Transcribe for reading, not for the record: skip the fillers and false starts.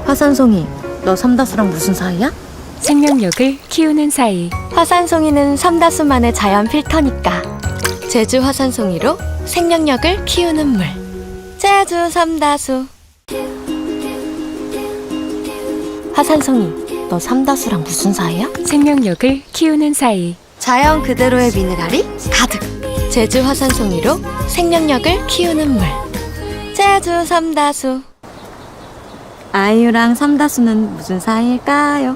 화산송이, 너 삼다수랑 무슨 사이야? 생명력을 키우는 사이. 화산송이는 삼다수만의 자연 필터니까. 제주 화산송이로 생명력을 키우는 물. 제주 삼다수. 화산송이, 너 삼다수랑 무슨 사이야? 생명력을 키우는 사이. 자연 그대로의 미네랄이 가득. 제주 화산송이로 생명력을 키우는 물. 제주 삼다수. 아이유랑 삼다수는 무슨 사이일까요?